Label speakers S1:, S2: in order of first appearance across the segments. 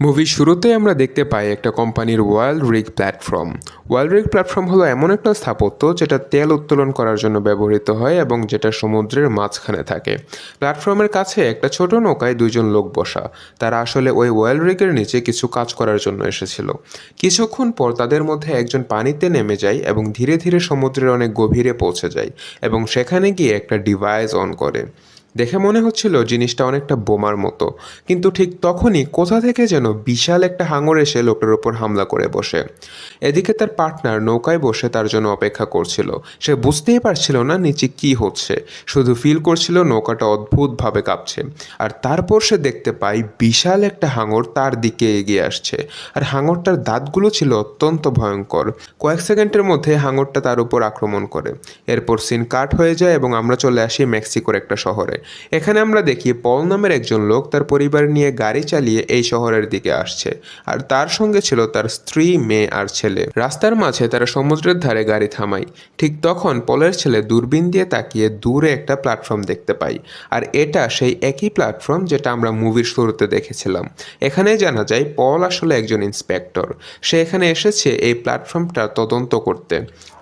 S1: মুভির শুরুতে আমরা দেখতে পাই একটা কোম্পানির wild rig platform. Wild rig platform হলো এমন একটা স্থাপত্য যেটা তেল উত্তোলন করার জন্য ব্যবহৃত হয় এবং যেটা সমুদ্রের মাঝখানে থাকে। প্ল্যাটফর্মের কাছে একটা ছোট নৌকায় দুইজন লোক বসা। তারা আসলে ওই ওয়াইল্ড রিগের নিচে কিছু কাজ করার জন্য এসেছিল। কিছুক্ষণ পর তাদের মধ্যে একজন পানিতে নেমে যায় এবং ধীরে ধীরে সমুদ্রের অনেক গভীরে পৌঁছে যায় এবং সেখানে গিয়ে একটা ডিভাইস অন করে। দেখে মনে হচ্ছিল জিনিসটা অনেকটা বোমার মতো, কিন্তু ঠিক তখনই কোথা থেকে যেন বিশাল একটা হাঙর এসে লোকটার উপর হামলা করে বসে। এদিকে তার পার্টনার নৌকায় বসে তার জন্য অপেক্ষা করছিল। সে বুঝতেই পারছিল না নিচে কি হচ্ছে, শুধু ফিল করছিল নৌকাটা অদ্ভুতভাবে কাঁপছে। আর তারপর সে দেখতে পায় বিশাল একটা হাঙর তার দিকে এগিয়ে আসছে, আর হাঙরটার দাঁতগুলো ছিল অত্যন্ত ভয়ঙ্কর। কয়েক সেকেন্ডের মধ্যে হাঙরটা তার উপর আক্রমণ করে। এরপর সিন কাট হয়ে যায় এবং আমরা চলে আসি মেক্সিকোর একটা শহরে। এখানে আমরা দেখি পল নামের একজন লোক তার পরিবার নিয়ে গাড়ি চালিয়ে এই শহরের দিকে আসছে, আর তার সঙ্গে ছিল তার স্ত্রী, মেয়ে আর ছেলে। রাস্তার মাঝে তারা সমুদ্রের ধারে গাড়ি থামায়। ঠিক তখন পলের ছেলে দূরবীন দিয়ে তাকিয়ে দূরে একটা প্ল্যাটফর্ম দেখতে পাই, আর এটা সেই একই প্ল্যাটফর্ম যেটা আমরা মুভির শুরুতে দেখেছিলাম। এখানে জানা যায় পল আসলে একজন ইন্সপেক্টর। সে এখানে এসেছে এই প্ল্যাটফর্মটা তদন্ত করতে,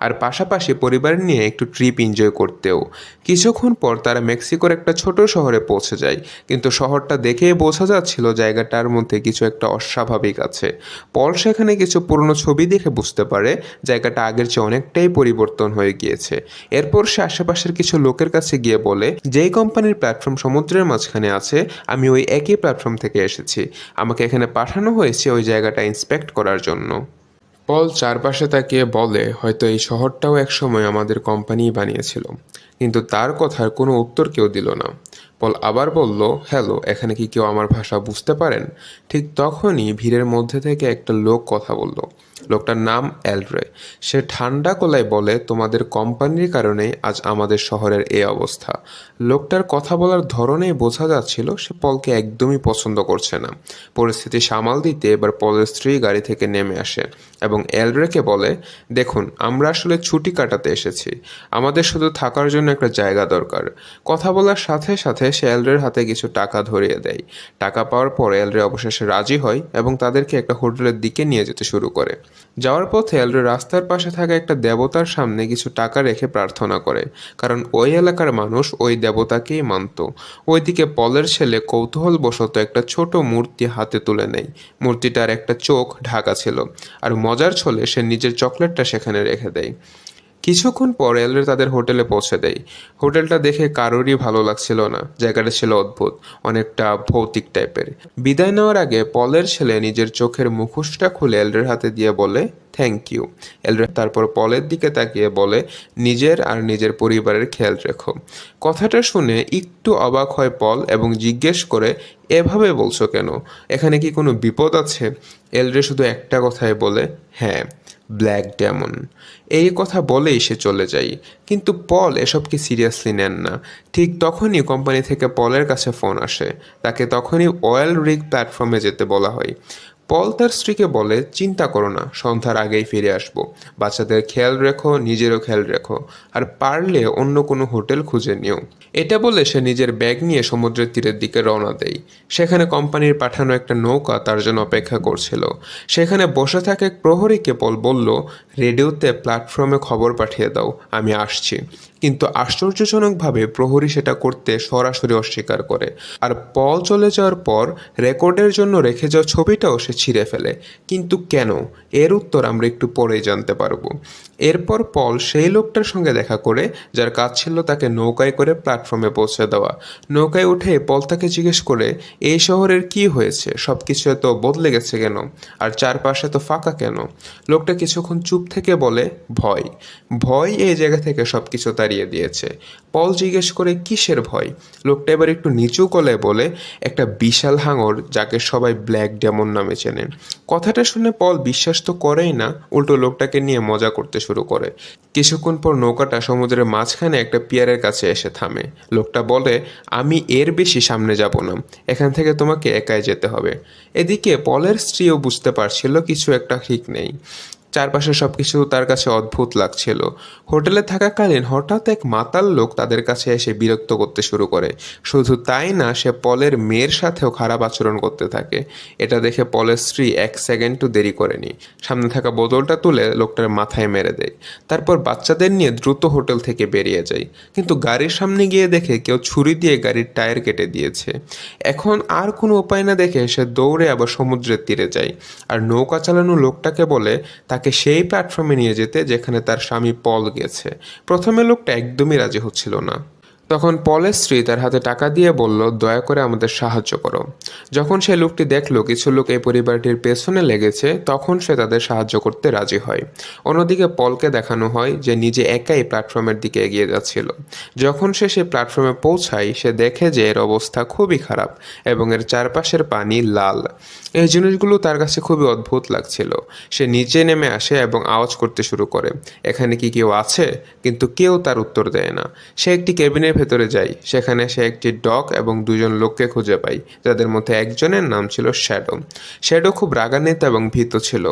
S1: আর পাশাপাশি পরিবার নিয়ে একটু ট্রিপ এনজয় করতেও। কিছুক্ষণ পর তারা মেক্সিকোর একটা ছোট শহরে পৌঁছে যায়, কিন্তু শহরটা দেখেই বোঝা যাচ্ছিল জায়গাটার মধ্যে কিছু একটা অস্বাভাবিক আছে। পল সেখানে কিছু পুরনো ছবি দেখে বুঝতে পারে জায়গাটা আগের চেয়ে অনেকটাই পরিবর্তন হয়ে গিয়েছে। এরপর সে আশেপাশের কিছু লোকের কাছে গিয়ে বলে, যেই কোম্পানির প্ল্যাটফর্ম সমুদ্রের মাঝখানে আছে আমি ওই একই প্ল্যাটফর্ম থেকে এসেছি। আমাকে এখানে পাঠানো হয়েছে ওই জায়গাটা ইন্সপেক্ট করার জন্য। পল চারপাশে তাকিয়ে বলে, হয়তো এই শহরটাও একসময় আমাদের কোম্পানিই বানিয়েছিল। কিন্তু তার কথার কোনো উত্তর কেউ দিল না। পল আবার বলল, হ্যালো, এখানে কি কেউ আমার ভাষা বুঝতে পারেন? ঠিক তখনই ভিড়ের মধ্যে থেকে একটা লোক কথা বলল। লোকটার নাম এলরে। সে ঠান্ডা গলায় বলে, তোমাদের কোম্পানির কারণেই আজ আমাদের শহরের এই অবস্থা। লোকটার কথা বলার ধরনেই বোঝা যাচ্ছিল সে পলকে একদমই পছন্দ করছে না। পরিস্থিতি সামাল দিতে এবার পলের স্ত্রী গাড়ি থেকে নেমে আসে এবং এলরেকে বলে, দেখুন, আমরা আসলে ছুটি কাটাতে এসেছি। আমাদের শুধু থাকার জন্য একটা জায়গা দরকার। কথা বলার সাথে সাথে সে এলরের হাতে কিছু টাকা ধরিয়ে দেয়। টাকা পাওয়ার পর এলরে অবশেষে রাজি হয় এবং তাদেরকে একটা হোটেলের দিকে নিয়ে যেতে শুরু করে। যাওয়ার পথে এলরে রাস্তার পাশে থাকা একটা দেবতার সামনে কিছু টাকা রেখে প্রার্থনা করে, কারণ ওই এলাকার মানুষ ওই দেবতাকেই মানত। ওইদিকে পলের ছেলে কৌতূহলবশত একটা ছোট মূর্তি হাতে তুলে নেয়। মূর্তিটার একটা চোখ ঢাকা ছিল, আর মজার ছলে সে নিজের চকলেটটা সেখানে রেখে দেয়। কিছুক্ষণ পর এলরে তাদের হোটেলে পৌঁছে দেয়। হোটেলটা দেখে কারোরই ভালো লাগছিল না। জায়গাটা ছিল অদ্ভুত, অনেকটা ভৌতিক টাইপের। বিদায় নেওয়ার আগে পলের ছেলে নিজের চোখের মুখোশটা খুলে এলরের হাতে দিয়ে বলে, থ্যাংক ইউ। এলরে তারপর পলের দিকে তাকিয়ে বলে, নিজের আর নিজের পরিবারের খেয়াল রেখো। কথাটা শুনে একটু অবাক হয় পল এবং জিজ্ঞেস করে, এভাবে বলছো কেন? এখানে কি কোনো বিপদ আছে? এলরে শুধু একটা কথাই বলে, হ্যাঁ, ব্ল্যাক ডেমন। এই কথা বলেই সে চলে যায়। কিন্তু পল এসবকে সিরিয়াসলি নেন না। ঠিক তখনই কোম্পানি থেকে পলের কাছে ফোন আসে। তাকে তখনই ওয়াইল্ড রিগ প্ল্যাটফর্মে যেতে বলা হয়। পল তার স্ত্রীকে বলে, চিন্তা করো না, সন্ধ্যার আগেই ফিরে আসবো। বাচ্চাদের খেয়াল রেখো, নিজেরও খেয়াল রেখো, আর পারলে অন্য কোনো হোটেল খুঁজে নিও। এটা বলে সে নিজের ব্যাগ নিয়ে সমুদ্রের তীরের দিকে রওনা দেয়। সেখানে কোম্পানির পাঠানো একটা নৌকা তার জন্য অপেক্ষা করছিল। সেখানে বসে থাকা এক প্রহরীকে পল বলল, রেডিওতে প্ল্যাটফর্মে খবর পাঠিয়ে দাও, আমি আসছি। কিন্তু আশ্চর্যজনকভাবে প্রহরী সেটা করতে সরাসরি অস্বীকার করে। আর পল চলে যাওয়ার পর রেকর্ডের জন্য রেখে যাওয়া ছবিটাও সে ছিঁড়ে ফেলে। কিন্তু কেন? এর উত্তর আমরা একটু পরেই জানতে পারবো। এরপর পল সেই লোকটার সঙ্গে দেখা করে যার কাজ ছিল তাকে নৌকায় করে প্ল্যাটফর্মে পৌঁছে দেওয়া। নৌকায় উঠে পল তাকে জিজ্ঞেস করে, এই শহরের কি হয়েছে? সব কিছু এত বদলে গেছে কেন? আর চারপাশে তো ফাঁকা কেন? লোকটা কিছুক্ষণ চুপ থেকে বলে, ভয়। ভয় এই জায়গা থেকে সব কিছু তাড়িয়ে দিয়েছে। পল জিজ্ঞেস করে, কিসের ভয়? লোকটা এবার একটু নিচু গলায় বলে, একটা বিশাল হাঙর যাকে সবাই ব্ল্যাক ডেমন নামে চেনে। কথাটা শুনে পল বিশ্বাস তো করেই না, উল্টো লোকটাকে নিয়ে মজা করতে শুরু করে। কিছুক্ষণ পর নৌকাটা সমুদ্রের মাঝখানে একটা পিয়ারের কাছে এসে থামে। লোকটা বলে, আমি এর বেশি সামনে যাব না, এখান থেকে তোমাকে একাই যেতে হবে। এদিকে পলের স্ত্রীও বুঝতে পারছিল কিছু একটা ঠিক নেই। চারপাশে সবকিছু তার কাছে অদ্ভুত লাগছিল। হোটেলে থাকাকালীন হঠাৎ এক মাতাল লোক তাদের কাছে এসে বিরক্ত করতে শুরু করে। শুধু তাই না, সে পলের মেয়ের সাথেও খারাপ আচরণ করতে থাকে। এটা দেখে পলের স্ত্রী 1 সেকেন্ডও দেরি করেনি, সামনে থাকা বোতলটা তুলে লোকটার মাথায় মেরে দেয়। তারপর বাচ্চাদের নিয়ে দ্রুত হোটেল থেকে বেরিয়ে যায়। কিন্তু গাড়ির সামনে গিয়ে দেখে কেউ ছুরি দিয়ে গাড়ির টায়ার কেটে দিয়েছে। এখন আর কোনো উপায় না দেখে সে দৌড়ে আবার সমুদ্রের তীরে যায় আর নৌকা চালানো লোকটাকে বলে তাকে সেই প্ল্যাটফর্মে নিয়ে যেতে যেখানে তার স্বামী পল গেছে। প্রথমে লোকটা একদমই রাজি হচ্ছিল না। তখন পলের স্ত্রী তার হাতে টাকা দিয়ে বলল, দয়া করে আমাদের সাহায্য করো। যখন সে লোকটি দেখলো কিছু লোক এই পরিবারটির পেছনে লেগেছে, তখন সে তাদের সাহায্য করতে রাজি হয়। অন্যদিকে পলকে দেখানো হয় যে নিজে একাই প্ল্যাটফর্মের দিকে এগিয়ে যাচ্ছিল। যখন সে সেই প্ল্যাটফর্মে পৌঁছায়, সে দেখে যে এর অবস্থা খুবই খারাপ এবং এর চারপাশের পানি লাল। এই জিনিসগুলো তার কাছে খুবই অদ্ভুত লাগছিল। সে নিচে নেমে আসে এবং আওয়াজ করতে শুরু করে, এখানে কি কেউ আছে? কিন্তু কেউ তার উত্তর দেয় না। সে একটি কেবিনের ভেতরে যায়। সেখানে সে একটি ডগ এবং দুজন লোককে খুঁজে পায়, যাদের মধ্যে একজনের নাম ছিল শ্যাডো। শ্যাডো খুব রাগান্বিত এবং ভীত ছিল।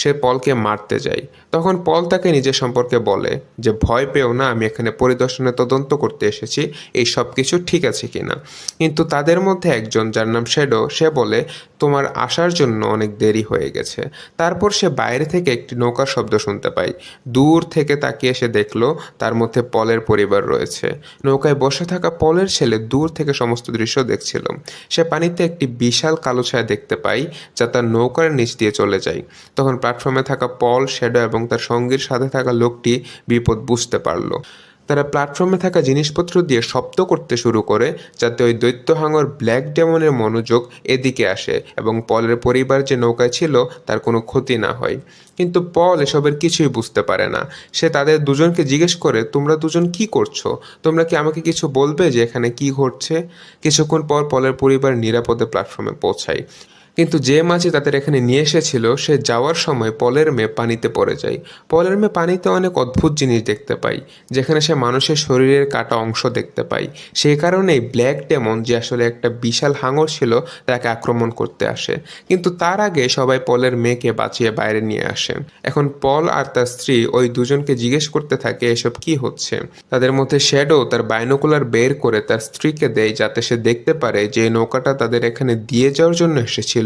S1: সে পলকে মারতে যায়। তখন পল তাকে নিজের সম্পর্কে বলে যে, ভয় পেও না, আমি এখানে পরিদর্শনে তদন্ত করতে এসেছি এই সব কিছু ঠিক আছে কিনা। কিন্তু তাদের মধ্যে একজন, যার নাম শ্যাডো, সে বলে, তোমার আসার জন্য অনেক দেরি হয়ে গেছে। তারপর সে বাইরে থেকে একটি নৌকার শব্দ শুনতে পায়। দূর থেকে তাকিয়ে সে দেখলো তার মধ্যে পলের পরিবার রয়েছে। নৌকায় বসে থাকা পলের ছেলে দূর থেকে সমস্ত দৃশ্য দেখছিল। সে পানিতে একটি বিশাল কালো ছায়া দেখতে পায়, যা তার নৌকার নিচ দিয়ে চলে যায়। তখন প্ল্যাটফর্মে থাকা পল, শ্যাডো এবং তার সঙ্গীর সাথে থাকা লোকটি বিপদ বুঝতে পারল। তারা প্ল্যাটফর্মে থাকা জিনিসপত্র দিয়ে শব্দ করতে শুরু করে, যাতে ওই দৈত্য হাঙর ব্ল্যাক ডেমনের মনোযোগ এদিকে আসে এবং পলের পরিবার যে নৌকায় ছিল তার কোনো ক্ষতি না হয়। কিন্তু পল এসবের কিছুই বুঝতে পারে না। সে তাদের দুজনকে জিজ্ঞেস করে, তোমরা দুজন কি করছো? তোমরা কি আমাকে কিছু বলবে যে এখানে কি ঘটছে? কিছুক্ষণ পর পলের পরিবার নিরাপদে প্ল্যাটফর্মে পৌঁছায়। কিন্তু যে মাঝি তাদের এখানে নিয়ে এসেছিল, সে যাওয়ার সময় পলের মেয়ে পানিতে পড়ে যায়। পলের মেয়ে পানিতে অনেক অদ্ভুত জিনিস দেখতে পায়, যেখানে সে মানুষের শরীরের কাটা অংশ দেখতে পায়। সেই কারণেই ব্ল্যাক ডেমন, যে আসলে একটা বিশাল হাঙর ছিল, তাকে আক্রমণ করতে আসে। কিন্তু তার আগে সবাই পলের মেয়েকে বাঁচিয়ে বাইরে নিয়ে আসে। এখন পল আর তার স্ত্রী ওই দুজনকে জিজ্ঞেস করতে থাকে এসব কি হচ্ছে। তাদের মধ্যে শ্যাডো তার বাইনোকুলার বের করে তার স্ত্রীকে দেয়, যাতে সে দেখতে পারে যে নৌকাটা তাদের এখানে দিয়ে যাওয়ার জন্য এসেছিল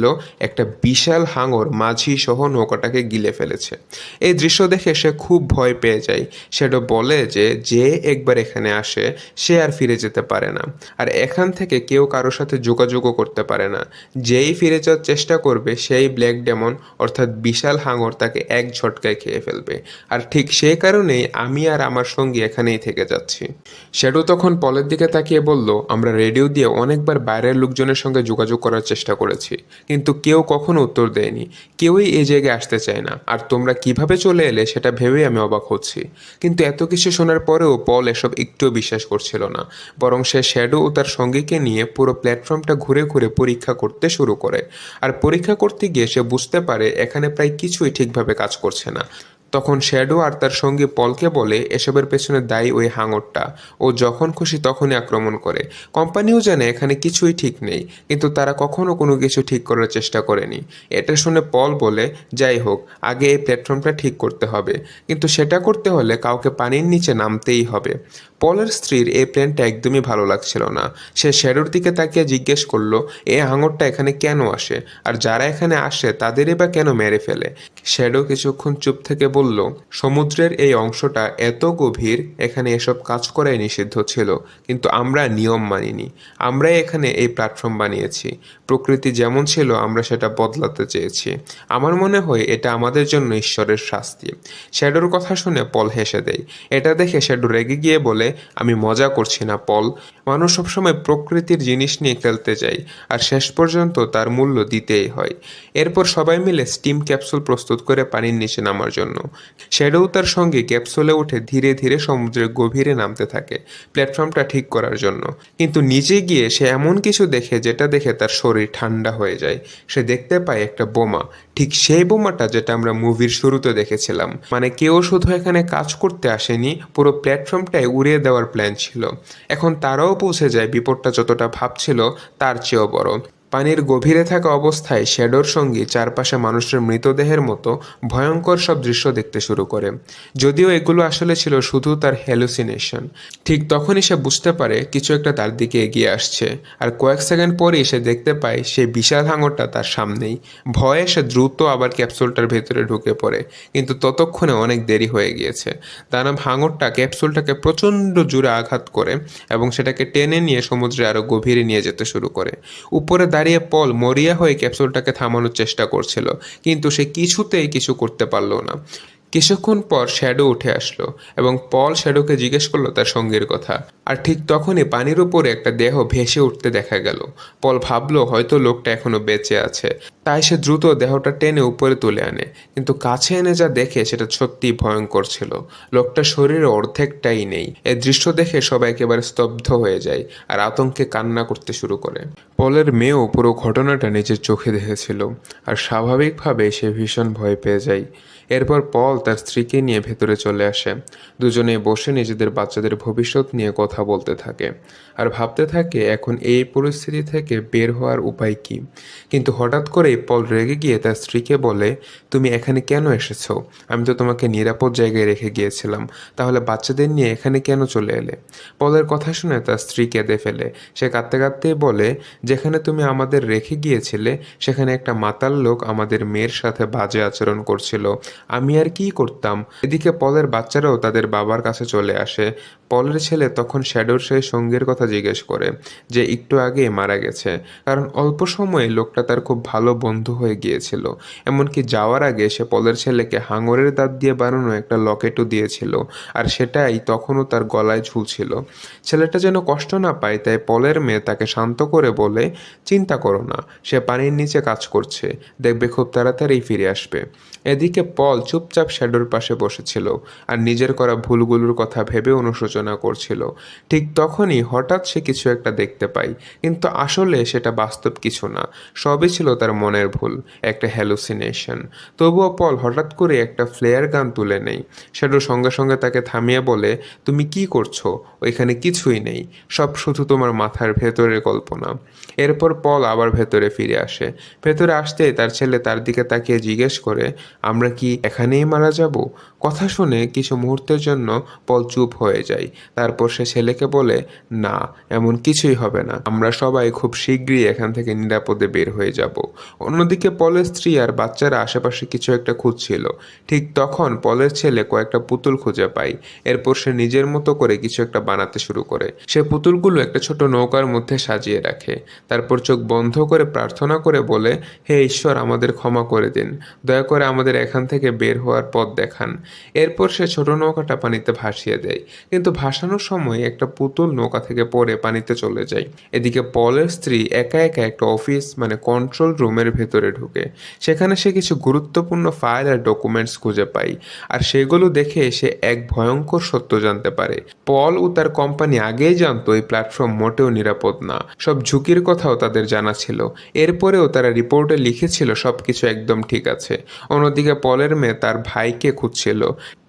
S1: একটা বিশাল হাঙর মাঝি সহ নৌকাটাকে গিলে ফেলেছে। এই দৃশ্য দেখে সে খুব ভয় পেয়ে যায়। শ্যাডো বলে যে একবার এখানে আসে সে আর ফিরে যেতে পারে না, আর এখান থেকে কেউ কারোর সাথে যোগাযোগও করতে পারে না। যেই ফিরে যাওয়ার চেষ্টা করবে, সেই ব্ল্যাক ডেমন অর্থাৎ বিশাল হাঙর তাকে এক ঝটকায় খেয়ে ফেলবে। আর ঠিক সেই কারণেই আমি আর আমার সঙ্গী এখানেই থেকে যাচ্ছি। শ্যাডো তখন পলের দিকে তাকিয়ে বলল, আমরা রেডিও দিয়ে অনেকবার বাইরের লোকজনের সঙ্গে যোগাযোগ করার চেষ্টা করেছি, কিন্তু কেউ কখনো উত্তর দেয়নি। কেউই এই জায়গায় আসতে চায় না, আর তোমরা কিভাবে চলে এলে সেটা ভেবেই আমি অবাক হচ্ছি। কিন্তু এত কিছু শোনার পরেও পল এসব একটুও বিশ্বাস করছিল না। বরং সে শ্যাডো ও তার সঙ্গীকে নিয়ে পুরো প্ল্যাটফর্মটা ঘুরে ঘুরে পরীক্ষা করতে শুরু করে। আর পরীক্ষা করতে গিয়ে সে বুঝতে পারে এখানে প্রায় কিছুই ঠিকভাবে কাজ করছে না। তখন শ্যাডো আর তার সঙ্গী পলকে বলে এসবের পেছনে দায়ী ওই হাঙরটা। ও যখন খুশি তখনই আক্রমণ করে। কোম্পানিও জানে এখানে কিছুই ঠিক নেই, কিন্তু তারা কখনো কোনো কিছু ঠিক করার চেষ্টা করেনি। এটা শুনে পল বলে, যাই হোক, আগে এই প্ল্যাটফর্মটা ঠিক করতে হবে, কিন্তু সেটা করতে হলে কাউকে পানির নিচে নামতেই হবে। পলের স্ত্রীর এই প্ল্যানটা একদমই ভালো লাগছিল না। সে শ্যাডোর দিকে তাকিয়ে জিজ্ঞেস করলো, এই হাঙরটা এখানে কেন আসে, আর যারা এখানে আসে তাদেরই বা কেন মেরে ফেলে? শ্যাডো কিছুক্ষণ চুপ থেকে বলল, সমুদ্রের এই অংশটা এত গভীর, এখানে এসব কাজ করাই নিষিদ্ধ ছিল, কিন্তু আমরা নিয়ম মানিনি। আমরাই এখানে এই প্ল্যাটফর্ম বানিয়েছি। প্রকৃতি যেমন ছিল আমরা সেটা বদলাতে চেয়েছি। আমার মনে হয় এটা আমাদের জন্য ঈশ্বরের শাস্তি। শ্যাডোর কথা শুনে পল হেসে দেয়। এটা দেখে শ্যাডো রেগে গিয়ে বলে, আমি মজা করছি না পল। মানুষ সবসময় প্রকৃতির জিনিস নিয়ে খেলতে যায়, আর শেষ পর্যন্ত তার মূল্য দিতেই হয়। এরপর সবাই মিলে স্টিম ক্যাপসুল প্রস্তুত করে পানির নিচে নামার জন্য। শ্যাডো তার সঙ্গে ক্যাপসুলে উঠে ধীরে ধীরে সমুদ্রের গভীরে নামতে থাকে প্ল্যাটফর্মটা ঠিক করার জন্য। কিন্তু নিচে গিয়ে সে এমন কিছু দেখে যেটা দেখে তার শরীর ঠান্ডা হয়ে যায়। সে দেখতে পায় একটা বোমা, ঠিক সেই বোমাটা যেটা আমরা মুভির শুরুতে দেখেছিলাম। মানে কেউ শুধু এখানে কাজ করতে আসেনি, পুরো প্ল্যাটফর্মটাই উড়িয়ে দেওয়ার প্ল্যান ছিল। এখন তারাও পৌঁছে যায় বিপদটা যতটা ভাবছিল তার চেয়েও বড়। পানির গভীরে থাকা অবস্থায় শ্যাডোর সঙ্গী চারপাশে মানুষের মৃতদেহের মতো ভয়ঙ্কর সব দৃশ্য দেখতে শুরু করে। যদিও এগুলো আসলে ছিল শুধু তার হ্যালুসিনেশন। ঠিক তখনই সে বুঝতে পারে কিছু একটা তার দিকে এগিয়ে আসছে, আর কয়েক সেকেন্ড পরেই সে দেখতে পায় সেই বিশাল হাঙরটা তার সামনেই। ভয়ে সে দ্রুত আবার ক্যাপসুলটার ভেতরে ঢুকে পড়ে, কিন্তু ততক্ষণে অনেক দেরি হয়ে গিয়েছে। দানব হাঙরটা ক্যাপসুলটাকে প্রচণ্ড জোরে আঘাত করে এবং সেটাকে টেনে নিয়ে সমুদ্রে আরও গভীরে নিয়ে যেতে শুরু করে। উপরে দাঁড়িয়ে পল মরিয়া হয়ে ক্যাপসুলটাকে থামানোর চেষ্টা করছিল, কিন্তু সে কিছুতেই কিছু করতে পারল না। কিছুক্ষণ পর শ্যাডো উঠে আসলো এবং পল শ্যাডোকে জিজ্ঞেস করলো তার সঙ্গীর কথা। আর ঠিক তখনই পানির উপরে একটা দেহ ভেসে উঠতে দেখা গেল। পল ভাবলো হয়তো লোকটা এখনো বেঁচে আছে, তাই সে দ্রুত দেহটা টেনে উপরে তুলে আনে। কিন্তু কাছে এনে যা দেখে সেটা সত্যিই ভয়ঙ্কর ছিল। লোকটার শরীরে অর্ধেকটাই নেই। এই দৃশ্য দেখে সবাই একেবারে স্তব্ধ হয়ে যায় আর আতঙ্কে কান্না করতে শুরু করে। পলের মেয়েও পুরো ঘটনাটা নিজের চোখে দেখেছিল, আর স্বাভাবিকভাবে সে ভীষণ ভয় পেয়ে যায়। এরপর পল তার স্ত্রীকে নিয়ে ভেতরে চলে আসে। দুজনেই বসে নিজেদের বাচ্চাদের ভবিষ্যৎ নিয়ে কথা বলতে থাকে আর ভাবতে থাকে এখন এই পরিস্থিতি থেকে বের হওয়ার উপায় কী। কিন্তু হঠাৎ করেই পল রেগে গিয়ে তার স্ত্রীকে বলে, তুমি এখানে কেন এসেছো? আমি তো তোমাকে নিরাপদ জায়গায় রেখে গিয়েছিলাম, তাহলে বাচ্চাদের নিয়ে এখানে কেন চলে এলে? পলের কথা শুনে তার স্ত্রী কেঁদে ফেলে। সে কাঁদতে কাঁদতেই বলে, যেখানে তুমি আমাদের রেখে গিয়েছিলে সেখানে একটা মাতাল লোক আমাদের মেয়ের সাথে বাজে আচরণ করছিল। আমি আর কি করতাম? এদিকে পলের বাচ্চারাও তাদের বাবার কাছে চলে আসে। পলের ছেলে তখন শ্যাডোর সেই সঙ্গীর কথা জিজ্ঞেস করে, যে একটু আগে মারা গেছে, কারণ অল্প সময়ে লোকটা তার খুব ভালো বন্ধু হয়ে গিয়েছিল। এমনকি যাওয়ার আগে সে পলের ছেলেকে হাঙরের দাঁত দিয়ে বানানো একটা লকেটও দিয়েছিল, আর সেটাই তখনও তার গলায় ঝুলছিল। ছেলেটা যেন কষ্ট না পায় তাই পলের মেয়ে তাকে শান্ত করে বলে, চিন্তা করো না, সে পানির নিচে কাজ করছে, দেখবে খুব তাড়াতাড়ি ফিরে আসবে। এদিকে পল চুপচাপ শ্যাডোর পাশে বসেছিল আর নিজের করা ভুলগুলোর কথা ভেবে অনুশোচনা করছিল। ঠিক তখনই হঠাৎ সে কিছু একটা দেখতে পায়, কিন্তু আসলে সেটা বাস্তব কিছু না, সবই ছিল তার মনের ভুল, একটা হ্যালুসিনেশন। তবুও পল হঠাৎ করে একটা ফ্লেয়ার গান তুলে নেয়। শ্যাডো সঙ্গে সঙ্গে তাকে থামিয়ে বলে, তুমি কি করছো? ওইখানে কিছুই নেই, সব শুধু তোমার মাথার ভেতরের কল্পনা। এরপর পল আবার ভেতরে ফিরে আসে। ভেতরে আসতেই তার ছেলে তার দিকে তাকিয়ে জিজ্ঞেস করে, আমরা কি এখানেই মারা যাব? কথা শুনে কিছু মুহূর্তের জন্য পল চুপ হয়ে যায়। তারপর সে ছেলেকে বলে, না, এমন কিছুই হবে না, আমরা সবাই খুব শীঘ্রই এখান থেকে নিরাপদে বের হয়ে যাব। অন্যদিকে পলের স্ত্রী আর বাচ্চারা আশেপাশে কিছু একটা খুঁজছিল। ঠিক তখন পলের ছেলে কয়েকটা পুতুল খুঁজে পায়। এরপর সে নিজের মতো করে কিছু একটা বানাতে শুরু করে। সে পুতুলগুলো একটা ছোট নৌকার মধ্যে সাজিয়ে রাখে। তারপর চোখ বন্ধ করে প্রার্থনা করে বলে, হে ঈশ্বর, আমাদের ক্ষমা করে দিন, দয়া করে আমাদের এখান থেকে বের হওয়ার পথ দেখান। এরপর সে ছোট নৌকাটা পানিতে ভাসিয়ে দেয়, কিন্তু ভাসানোর সময় একটা পুতুল নৌকা থেকে পড়ে পানিতে চলে যায়। এদিকে পলের স্ত্রী একা একা একটা অফিস কন্ট্রোল রুমের ভেতরে ঢুকে। সেখানে সে কিছু গুরুত্বপূর্ণ ফাইল আর ডকুমেন্টস খুঁজে পায়, আর সেগুলো দেখে সে এক ভয়ঙ্কর সত্য জানতে পারে। পল ও তার কোম্পানি আগেই জানতো এই প্ল্যাটফর্ম মোটেও নিরাপদ না, সব ঝুঁকির কথাও তাদের জানা ছিল। এরপরেও তারা রিপোর্টে লিখেছিল সবকিছু একদম ঠিক আছে। অন্যদিকে পলের মেয়ে তার ভাইকে খুঁজছিল।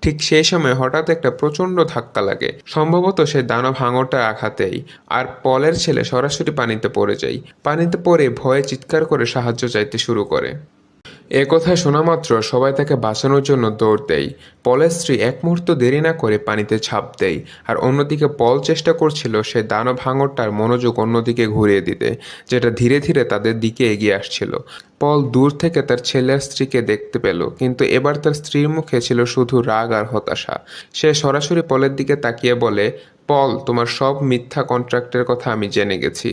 S1: ঠিক সেই সময় হঠাৎ একটা প্রচণ্ড ধাক্কা লাগে, সম্ভবত সে দানব হাঙরটার আঘাতেই, আর পলের ছেলে সরাসরি পানিতে পড়ে যায়। পানিতে পড়ে ভয়ে চিৎকার করে সাহায্য চাইতে শুরু করে। এ কথা শোনা মাত্র সবাই তাকে বাঁচানোর জন্য দৌড় দেয়। পলের স্ত্রী এক মুহূর্ত দেরি না করে পানিতে ঝাঁপ দেয়, আর অন্যদিকে পল চেষ্টা করছিল সে দানব হাঙরটার মনোযোগ অন্যদিকে ঘুরিয়ে দিতে, যেটা ধীরে ধীরে তাদের দিকে এগিয়ে আসছিল। পল দূর থেকে তার ছেলে আর স্ত্রীকে দেখতে পেল, কিন্তু এবার তার স্ত্রীর মুখে ছিল শুধু রাগ আর হতাশা। সে সরাসরি পলের দিকে তাকিয়ে বলে, পল, তোমার সব মিথ্যা কন্ট্রাক্টের কথা আমি জেনে গেছি।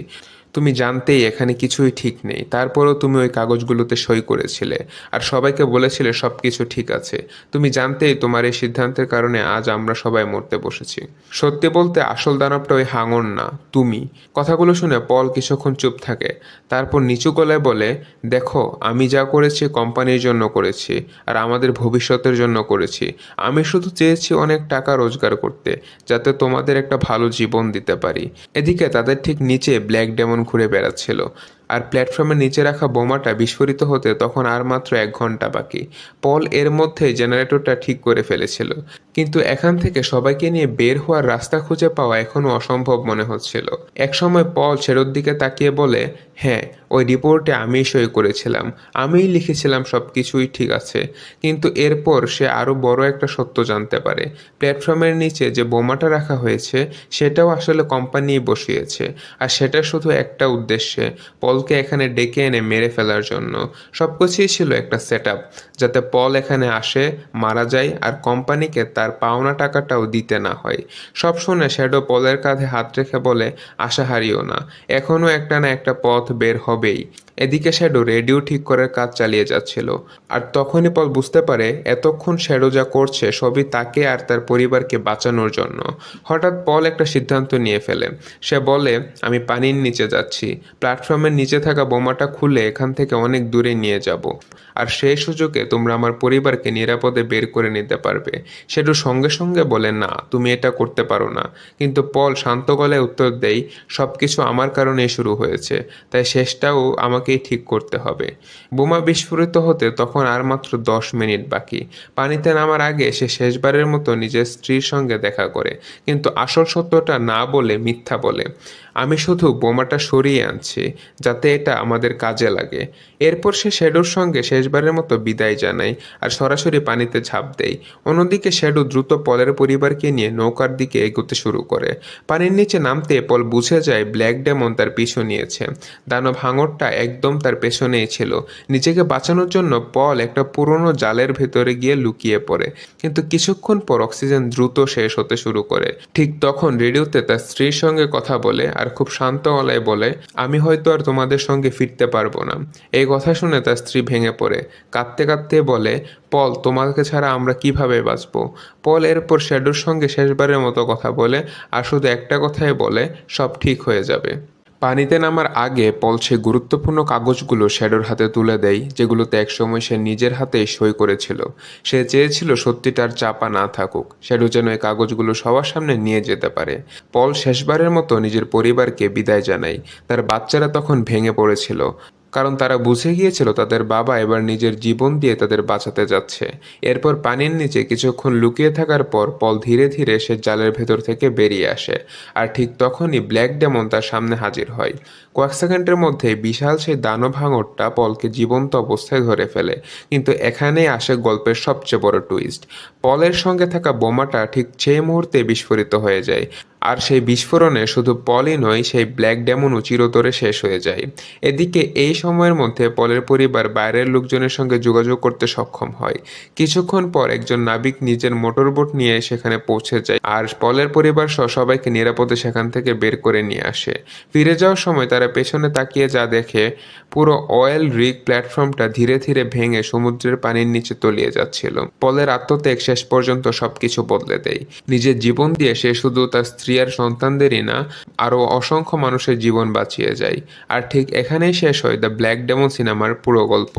S1: তুমি জানতেই এখানে কিছুই ঠিক নেই, তারপরেও তুমি ওই কাগজগুলোতে সই করেছিলে আর সবাইকে বলেছিলে সব কিছু ঠিক আছে। তুমি জানতেই তোমার এই সিদ্ধান্তের কারণে আজ আমরা সবাই মরতে বসেছি। সত্যি বলতে আসল দানবটা ওই হাঙর না, তুমি। কথাগুলো শুনে পল কিছুক্ষণ চুপ থাকে, তারপর নিচু গলায় বলে, দেখো, আমি যা করেছি কোম্পানির জন্য করেছি আর আমাদের ভবিষ্যতের জন্য করেছি। আমি শুধু চেয়েছি অনেক টাকা রোজগার করতে, যাতে তোমাদের একটা ভালো জীবন দিতে পারি। এদিকে তাদের ঠিক নিচে ব্ল্যাক ডেমন ঘুরে বেড়াচ্ছিল, আর প্ল্যাটফর্মের নিচে রাখা বোমাটা বিস্ফোরিত হতে তখন আর মাত্র 1 ঘন্টা বাকি। পল এর মধ্যেই জেনারেটরটা ঠিক করে ফেলেছিল। কিন্তু এখান থেকে সবাইকে নিয়ে বের হওয়ার রাস্তা খুঁজে পাওয়া এখনো অসম্ভব মনে হচ্ছিল। একসময় পল শেডোর দিকে তাকিয়ে বলে, হ্যাঁ, ওই রিপোর্টে আমিই সই করেছিলাম, আমিই লিখেছিলাম সবকিছুই ঠিক আছে। কিন্তু এরপর সে আরো বড় একটা সত্য জানতে পারে। প্ল্যাটফর্মের নিচে যে বোমাটা রাখা হয়েছে সেটাও আসলে কোম্পানিই বসিয়েছে, আর সেটা শুধু একটা উদ্দেশ্যে, পলকে এখানে ডেকে এনে মেরে ফেলার জন্য। সবকিছুই ছিল একটা সেট আপ, যাতে পল এখানে আসে, মারা যায়, আর কোম্পানিকে তার পাওনা টাকাটাও দিতে না হয়। সব শুনে শ্যাডো পলের কাঁধে হাত রেখে বলে, আশা হারিও না, এখনো একটা না একটা পথ বের হবেই। এদিকে শ্যাডো রেডিও ঠিক করার কাজ চালিয়ে যাচ্ছিল, আর তখনই পল বুঝতে পারে এতক্ষণ শ্যাডো যা করছে সবই তাকে আর তার পরিবারকে বাঁচানোর জন্য। হঠাৎ পল একটা সিদ্ধান্ত নিয়ে ফেলে। সে বলে, আমি পানির নিচে যাচ্ছি, প্ল্যাটফর্মের নিচে থাকা বোমাটা খুলে এখান থেকে অনেক দূরে নিয়ে যাব, আর সেই সুযোগে তোমরা আমার পরিবারকে নিরাপদে বের করে নিতে পারবে। শ্যাডো সঙ্গে সঙ্গে বলে, না, তুমি এটা করতে পারো না। কিন্তু পল শান্ত গলায় উত্তর দেয়, সবকিছু আমার কারণেই শুরু হয়েছে, তাই শেষটাও আমাকেই ঠিক করতে হবে। বোমা বিস্ফোরিত হতে তখন আর মাত্র 10 মিনিট বাকি। পানিতে নামার আগে সে শেষবারের মতো নিজের স্ত্রীর সঙ্গে দেখা করে, কিন্তু আসল সত্যটা না বলে মিথ্যা বলে, আমি শুধু বোমাটা সরিয়ে আনছি যাতে এটা আমাদের কাজে লাগে। এরপর সে শ্যাডোর সঙ্গে শেষবারের মতো বিদায় জানায় আর সরাসরি পানিতে ঝাঁপ দেয়। অন্যদিকে শ্যাডো দ্রুত পলের পরিবারকে নিয়ে নৌকার দিকে এগোতে শুরু করে। পানির নিচে নামতে পল বুঝে যায় ব্ল্যাক ডেমন তার পিছু নিয়েছে। দানব হাঙরটা একদম তার পেছনেই ছিল। নিজেকে বাঁচানোর জন্য পল একটা পুরনো জালের ভেতরে গিয়ে লুকিয়ে পড়ে, কিন্তু কিছুক্ষণ পর অক্সিজেন দ্রুত শেষ হতে শুরু করে। ঠিক তখন রেডিওতে তার স্ত্রীর সঙ্গে কথা বলে আর খুব শান্ত গলায় বলে, আমি হয়তো আর তোমাদের সঙ্গে ফিরতে পারবো না। এই কথা শুনে তার স্ত্রী ভেঙে পড়ে, কাঁদতে কাঁদতে বলে, পল, তোমাকে ছাড়া আমরা কিভাবে বাঁচবো। পল এরপর শ্যাডোর সঙ্গে শেষবারের মতো কথা বলে আর শুধু একটা কথাই বলে, সব ঠিক হয়ে যাবে। পানিতে নামার আগে পল সে গুরুত্বপূর্ণ কাগজগুলো শ্যাডোর হাতে তুলে দেয়, যেগুলোতে একসময় সে নিজের হাতেই সই করেছিল। সে চেয়েছিল সত্যিটার চাপা না থাকুক, শ্যাডো যেন এই কাগজগুলো সবার সামনে নিয়ে যেতে পারে। পল শেষবারের মতো নিজের পরিবারকে বিদায় জানায়। তার বাচ্চারা তখন ভেঙে পড়েছিল, কারণ তারা বুঝে গিয়েছিল তাদের বাবা এবার নিজের জীবন দিয়ে তাদের বাঁচাতে যাচ্ছে। এরপর পানির নিচে কিছুক্ষণ লুকিয়ে থাকার পর পল ধীরে ধীরে সে জালের ভেতর থেকে বেরিয়ে আসে, আর ঠিক তখনই ব্ল্যাক ডেমন তার সামনে হাজির হয়। কয়েক সেকেন্ডের মধ্যে বিশাল সেই দানব হাঙরটা পলকে জীবন্ত অবস্থায় ধরে ফেলে। কিন্তু এখানেই আসে গল্পের সবচেয়ে বড় টুইস্ট। পলের সঙ্গে থাকা বোমাটা ঠিক সেই মুহূর্তে বিস্ফোরিত হয়ে যায়, আর সেই বিস্ফোরণে শুধু পলই নয়, সেই ব্ল্যাক ডেমনও চিরতরে শেষ হয়ে যায়। এদিকে এই সময়ের মধ্যে পলের পরিবার বাইরের লোকজনের সঙ্গে যোগাযোগ করতে সক্ষম হয়। কিছুক্ষণ পর একজন নাবিক নিজের মোটরবোট নিয়ে সেখানে পৌঁছে যায় আর পলের পরিবার সহ সবাইকে নিরাপদে সেখান থেকে বের করে নিয়ে আসে। ফিরে যাওয়ার সময় তারা পেছনে তাকিয়ে যা দেখে, পুরো অয়েল রিগ প্ল্যাটফর্মটা ধীরে ধীরে ভেঙে সমুদ্রের পানির নিচে তলিয়ে যাচ্ছিল। পলের আত্মত্যাগ শেষ পর্যন্ত সবকিছু বদলে দেয়। নিজের জীবন দিয়ে সে শুধু তার স্ত্রী আর সন্তানদেরই না, আরও অসংখ্য মানুষের জীবন বাঁচিয়ে যায়। আর ঠিক এখানেই শেষ হয় দ্য ব্ল্যাক ডেমন সিনেমার পুরো গল্প।